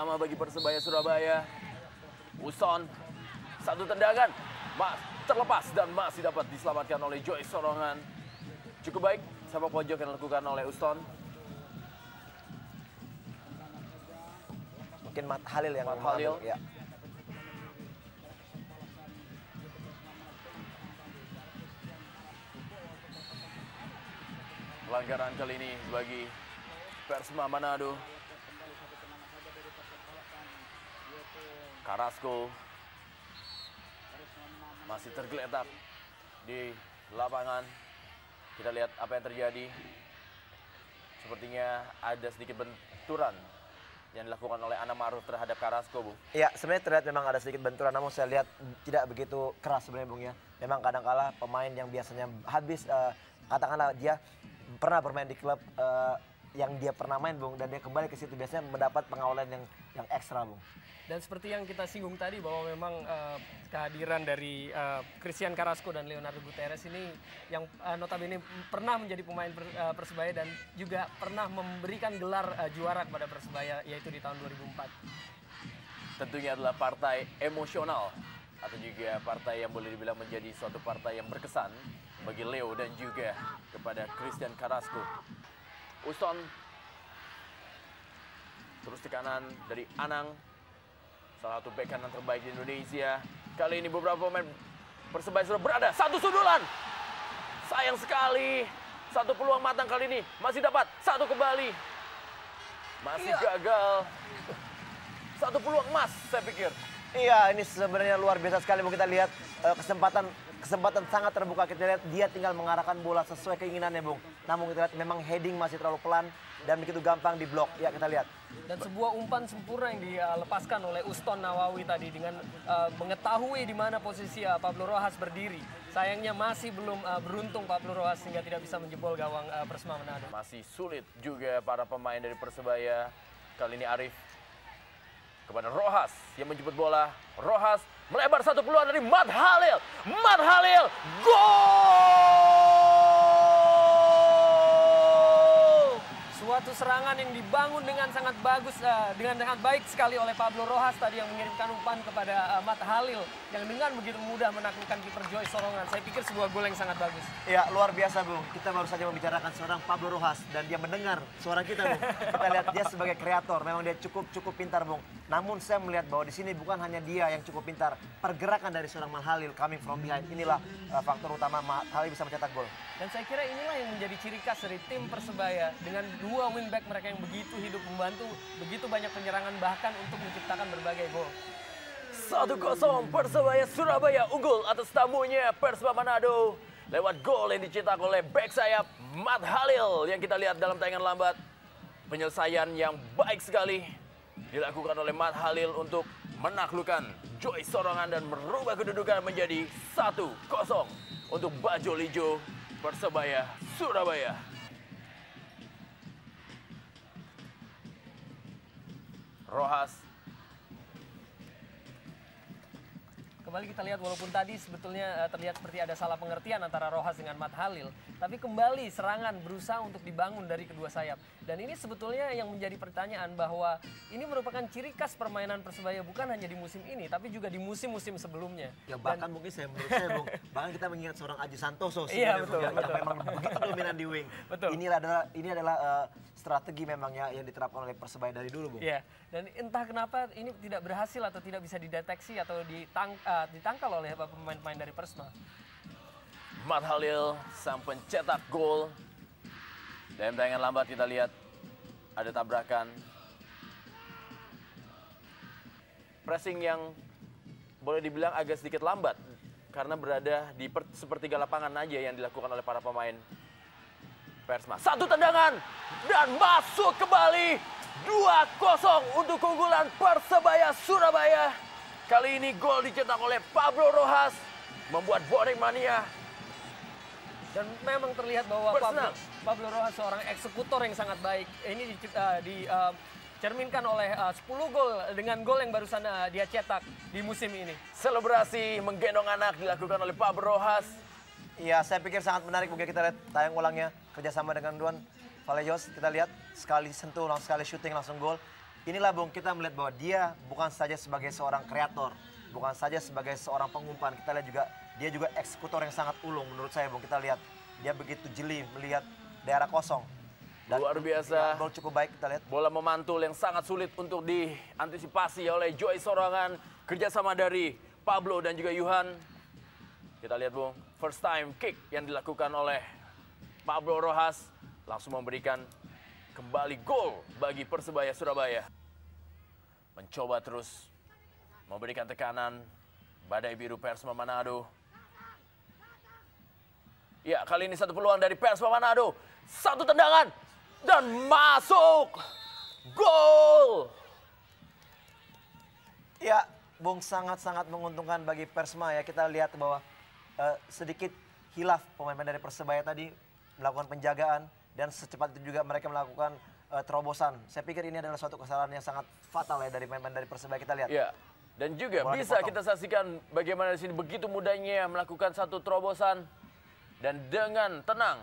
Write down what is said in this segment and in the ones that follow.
pertama bagi Persebaya Surabaya. Uson, satu tendangan, terlepas dan masih dapat diselamatkan oleh Joy Sorongan. Cukup baik sepak pojok yang dilakukan oleh Uston. Mungkin Matt Halil yang Matt Halil. Ya. Pelanggaran kali ini bagi Persema Manado. Carrasco masih tergeletak di lapangan. Kita lihat apa yang terjadi. Sepertinya ada sedikit benturan yang dilakukan oleh Anam Ma'ruf terhadap Carrasco, Bung. Iya, sebenarnya terlihat memang ada sedikit benturan, namun saya lihat tidak begitu keras sebenarnya, Bung ya. Memang kadang-kala pemain yang biasanya habis, katakanlah dia pernah bermain di klub yang dia pernah main, Bung, dan dia kembali ke situ biasanya mendapat pengawalan yang ekstra, Bung. Dan seperti yang kita singgung tadi bahwa memang kehadiran dari Christian Carrasco dan Leonardo Gutierrez ini yang notabene pernah menjadi pemain Persebaya dan juga pernah memberikan gelar juara kepada Persebaya yaitu di tahun 2004. Tentunya adalah partai emosional atau juga partai yang boleh dibilang menjadi suatu partai yang berkesan bagi Leo dan juga kepada Christian Carrasco. Uston terus di kanan dari Anang, salah satu bek kanan terbaik di Indonesia. Kali ini beberapa pemain Persebaya sudah berada. Satu sundulan. Sayang sekali. Satu peluang matang kali ini. Masih dapat. Satu kembali. Masih gagal. Satu peluang emas saya pikir. Iya, ini sebenarnya luar biasa sekali. Bung, kita lihat kesempatan sangat terbuka. Kita lihat dia tinggal mengarahkan bola sesuai keinginannya, Bung. Namun kita lihat memang heading masih terlalu pelan dan begitu gampang diblok. Ya, kita lihat. Dan sebuah umpan sempurna yang dilepaskan oleh Uston Nawawi tadi dengan mengetahui di mana posisi Pablo Rojas berdiri. Sayangnya masih belum beruntung Pablo Rojas sehingga tidak bisa menjebol gawang Persema Manado. Masih sulit juga para pemain dari Persebaya. Kali ini Arif kepada Rojas yang menjemput bola. Rojas melebar, satu peluang dari Matt Halil. Matt Halil, gol! Suatu serangan yang dibangun dengan sangat bagus, dengan sangat baik sekali oleh Pablo Rojas tadi yang mengirimkan umpan kepada Matt Halil yang dengan begitu mudah menaklukkan kiper Joy Sorongan. Saya pikir sebuah gol yang sangat bagus. Ya, luar biasa, Bung. Kita baru saja membicarakan seorang Pablo Rojas dan dia mendengar suara kita, Bung. Kita lihat dia sebagai kreator, memang dia cukup pintar, Bung. Namun saya melihat bahwa di sini bukan hanya dia yang cukup pintar. Pergerakan dari seorang Matt Halil coming from behind, inilah faktor utama Matt Halil bisa mencetak gol. Dan saya kira inilah yang menjadi ciri khas dari tim Persebaya dengan dua wingback mereka yang begitu hidup membantu begitu banyak penyerangan bahkan untuk menciptakan berbagai gol. 1-0 Persebaya Surabaya unggul atas tamunya Persema Manado lewat gol yang dicetak oleh bek sayap Matt Halil yang kita lihat dalam tayangan lambat. Penyelesaian yang baik sekali dilakukan oleh Matt Halil untuk menaklukkan Joy Sorongan dan merubah kedudukan menjadi 1-0 untuk Bajul Ijo Persebaya Surabaya. Rojas. Kembali kita lihat walaupun tadi sebetulnya terlihat seperti ada salah pengertian antara Rojas dengan Matt Halil. Tapi kembali serangan berusaha untuk dibangun dari kedua sayap. Dan ini sebetulnya yang menjadi pertanyaan bahwa ini merupakan ciri khas permainan Persebaya bukan hanya di musim ini tapi juga di musim-musim sebelumnya. Ya bahkan mungkin menurut saya, Bung, bahkan kita mengingat seorang Aji Santoso iya, betul, yang memang begitu dominan di wing. Betul. Ini adalah strategi memang ya yang diterapkan oleh Persebaya dari dulu, Bung. Iya, dan entah kenapa ini tidak berhasil atau tidak bisa dideteksi atau ditangkal oleh pemain-pemain dari Persema. Matt Halil sang pencetak gol. Dalam tayangan lambat kita lihat ada tabrakan. Pressing yang boleh dibilang agak sedikit lambat karena berada di sepertiga lapangan aja yang dilakukan oleh para pemain Persema. Satu tendangan dan masuk kembali 2-0 untuk keunggulan Persebaya Surabaya. Kali ini gol dicetak oleh Pablo Rojas membuat bonek mania. Dan memang terlihat bahwa Pablo Rojas seorang eksekutor yang sangat baik. Ini dicerminkan oleh 10 gol dengan gol yang barusan dia cetak di musim ini. Selebrasi menggendong anak dilakukan oleh Pablo Rojas. Iya, saya pikir sangat menarik. Mungkin kita lihat tayang ulangnya kerjasama dengan Duan Valejos. Kita lihat sekali sentuh, sekali syuting langsung gol. inilah Bung, kita melihat bahwa dia bukan saja sebagai seorang kreator, bukan saja sebagai seorang pengumpan, kita lihat juga dia juga eksekutor yang sangat ulung menurut saya Bung. Kita lihat dia begitu jeli melihat daerah kosong. Dan Luar biasa. gol cukup baik kita lihat. Bola memantul yang sangat sulit untuk diantisipasi oleh Joy Sorangan. Kerjasama dari Pablo dan juga Yuhan. Kita lihat Bung, first time kick yang dilakukan oleh Pablo Rojas. Langsung memberikan kembali gol bagi Persebaya Surabaya. Mencoba terus memberikan tekanan badai biru Persma Manado. Ya, kali ini satu peluang dari Persma Manado. Satu tendangan dan masuk. Gol. Ya, Bung, sangat-sangat menguntungkan bagi Persma ya. Kita lihat bahwa sedikit hilaf pemain-pemain dari Persebaya tadi melakukan penjagaan dan secepat itu juga mereka melakukan terobosan. Saya pikir ini adalah suatu kesalahan yang sangat fatal ya dari pemain-pemain dari Persebaya. Kita lihat. Ya, dan juga bola bisa dipotong. kita saksikan bagaimana di sini begitu mudahnya melakukan satu terobosan dan dengan tenang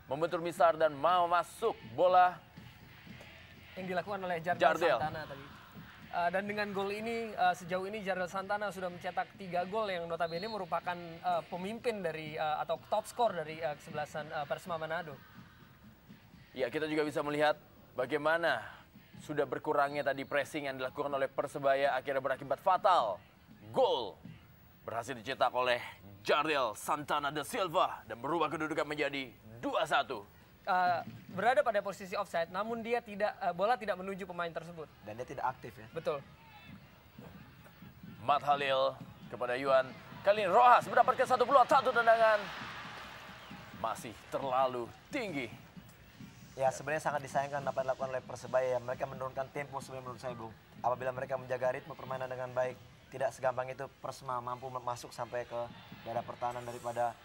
membentur misar dan mau masuk bola. Yang dilakukan oleh Jardel Jardel. Santana tadi. Dan dengan gol ini, sejauh ini Jardel Santana sudah mencetak 3 gol yang notabene merupakan pemimpin dari atau top skor dari kesebelasan Persma Manado. Ya, kita juga bisa melihat bagaimana sudah berkurangnya tadi pressing yang dilakukan oleh Persebaya akhirnya berakibat fatal. Gol berhasil dicetak oleh Jardel Santana da Silva dan berubah kedudukan menjadi 2-1. Berada pada posisi offside, namun dia tidak bola tidak menuju pemain tersebut. Dan dia tidak aktif ya. Betul. Matt Halil kepada Yuan. Kali ini Rojas mendapatkan satu peluang, satu tendangan. Masih terlalu tinggi. Ya, sebenarnya sangat disayangkan apa yang dilakukan oleh Persebaya ya. Mereka menurunkan tempo sebenarnya menurut saya Bung. Apabila mereka menjaga ritme permainan dengan baik, tidak segampang itu Persma mampu masuk sampai ke daerah pertahanan daripada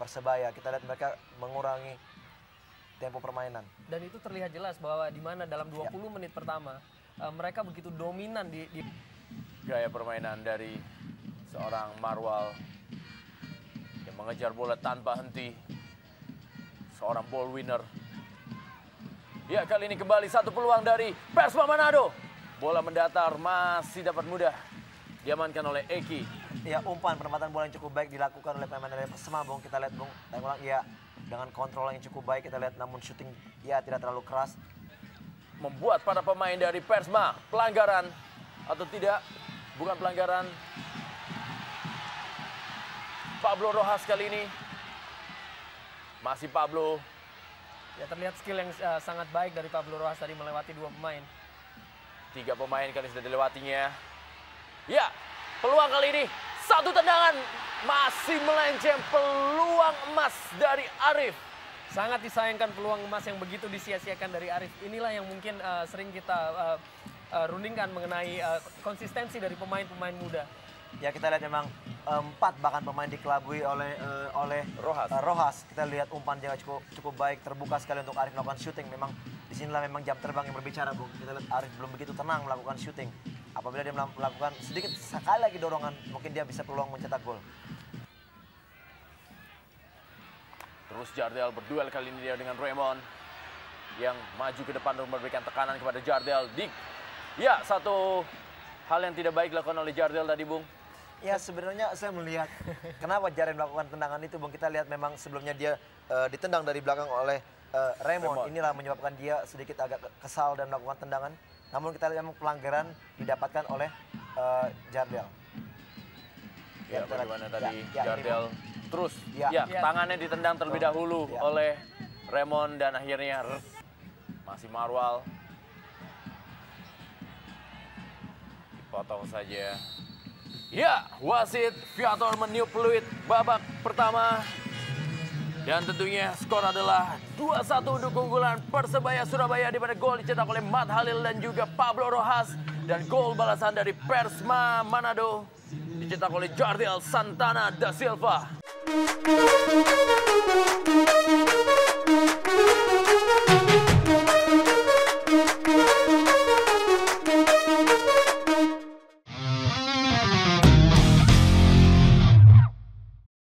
Persebaya. Kita lihat mereka mengurangi tempo permainan. Dan itu terlihat jelas bahwa di mana dalam 20 menit pertama mereka begitu dominan di Gaya permainan dari seorang Marwal yang mengejar bola tanpa henti. Seorang ball winner. Ya, kali ini kembali satu peluang dari Persma Manado. Bola mendatar masih dapat mudah diamankan oleh Eki. Ya, umpan penempatan bola yang cukup baik dilakukan oleh pemain dari Persema Bung. Kita lihat Bung, saya ulang ya, dengan kontrol yang cukup baik kita lihat, namun shooting ya tidak terlalu keras. Membuat para pemain dari Persma pelanggaran atau tidak, bukan pelanggaran. Pablo Rojas kali ini. Masih Pablo. ya terlihat skill yang sangat baik dari Pablo Rojas tadi melewati 2 pemain. 3 pemain kali sudah dilewatinya. Ya, peluang kali ini. Satu tendangan. Masih melenceng peluang emas dari Arif. Sangat disayangkan peluang emas yang begitu disia-siakan dari Arif. Inilah yang mungkin sering kita rundingkan mengenai konsistensi dari pemain-pemain muda. Ya, kita lihat memang 4 bahkan pemain dikelabui oleh Rojas. Rojas. Kita lihat umpan juga cukup baik, terbuka sekali untuk Arif melakukan syuting. Memang disinilah memang jam terbang yang berbicara Bung. Kita lihat Arif belum begitu tenang melakukan syuting. Apabila dia melakukan sedikit sekali lagi dorongan, mungkin dia bisa peluang mencetak gol. Terus Jardel berduel kali ini dia dengan Raymond yang maju ke depan untuk memberikan tekanan kepada Jardel. Ya, satu hal yang tidak baik dilakukan oleh Jardel tadi, Bung. Ya, sebenarnya saya melihat kenapa Jardel melakukan tendangan itu, Bung. Kita lihat memang sebelumnya dia ditendang dari belakang oleh Raymond. Inilah menyebabkan dia sedikit agak kesal dan melakukan tendangan. Namun kita lihat memang pelanggaran didapatkan oleh Jardel. Ya, bagaimana tadi ya, Jardel terus Ya. tangannya ditendang terlebih dahulu Ya. oleh Raymond dan akhirnya masih Marwal. Dipotong saja. Ya, wasit Viator meniup peluit babak pertama. Dan tentunya skor adalah 2-1 untuk keunggulan Persebaya Surabaya, di mana gol dicetak oleh Matt Halil dan juga Pablo Rojas. Dan gol balasan dari Persma Manado dicetak oleh Jardel Santana da Silva.